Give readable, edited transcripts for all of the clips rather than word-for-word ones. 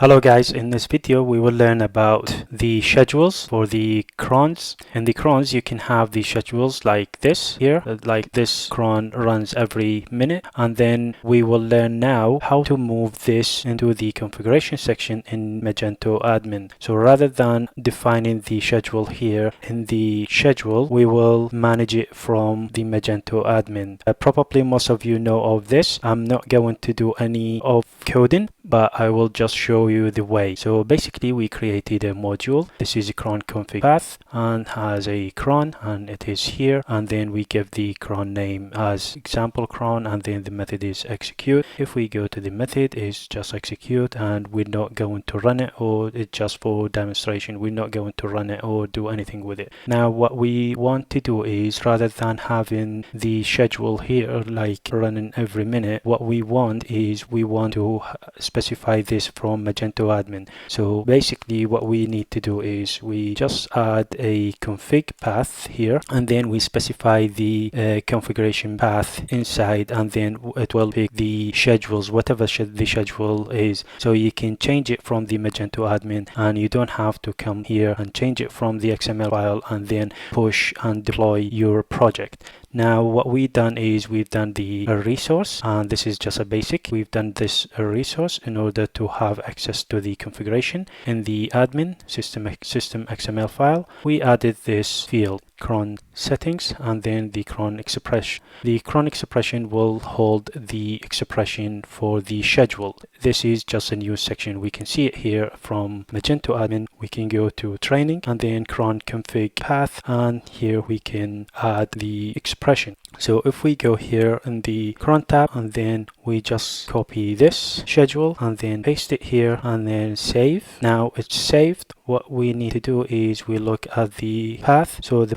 Hello guys, in this video we will learn about the schedules for the crons. In the crons you can have the schedules like this here, like this cron runs every minute, and then we will learn now how to move this into the configuration section in Magento admin. So rather than defining the schedule here in the schedule, we will manage it from the Magento admin. Probably most of you know of this. I'm not going to do any of coding, but I will just show you the way. So basically we created a module. This is a cron config path and has a cron, and it is here, and then we give the cron name as example cron, and then the method is execute. If we go to the method, it's just execute, and we're not going to run it, or it's just for demonstration. We're not going to run it or do anything with it. Now what we want to do is, rather than having the schedule here like running every minute, what we want is we want to specify this from Magento admin. So basically what we need to do is we just add a config path here, and then we specify the configuration path inside, and then it will pick the schedules, whatever the schedule is. So you can change it from the Magento admin, and you don't have to come here and change it from the XML file and then push and deploy your project. Now what we've done is we've done the resource, and this is just a basic. We've done this resource in order to have access to the configuration in the admin system XML file. We added this field cron settings, and then the cron expression. The cron expression will hold the expression for the schedule. This is just a new section. We can see it here from Magento admin. We can go to training and then cron config path, and here we can add the expression. So if we go here in the cron tab, and then we just copy this schedule and then paste it here and then save. Now it's saved. What we need to do is we look at the path. So the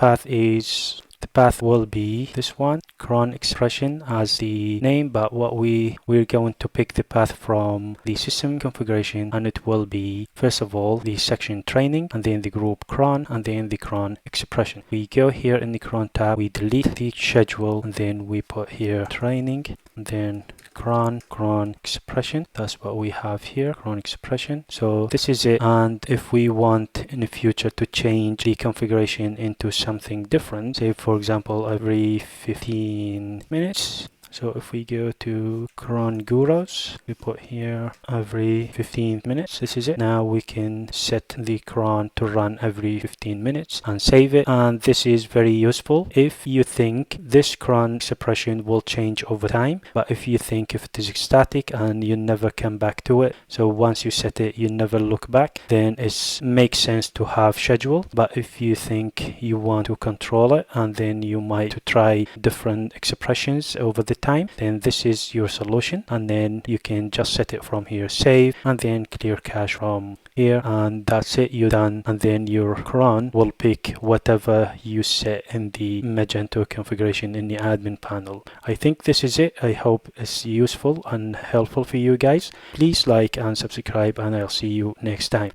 path will be this one, cron expression as the name, but what we're going to pick the path from the system configuration, and it will be first of all the section training, and then the group cron, and then the cron expression. We go here in the cron tab, we delete the schedule, and then we put here training, and then cron expression. That's what we have here, cron expression. So this is it. And if we want in the future to change the configuration into something different, say for example every 15 minutes, so if we go to cron gurus, we put here every 15 minutes. This is it. Now we can set the cron to run every 15 minutes and save it. And this is very useful if you think this cron expression will change over time. But if you think if it is static and you never come back to it, so once you set it, you never look back, then it makes sense to have schedule. But if you think you want to control it, and then you might try different expressions over the time, then this is your solution, and then you can just set it from here, save, and then clear cache from here, and that's it, you're done. And then your cron will pick whatever you set in the Magento configuration in the admin panel. I think this is it. I hope it's useful and helpful for you guys. Please like and subscribe, and I'll see you next time.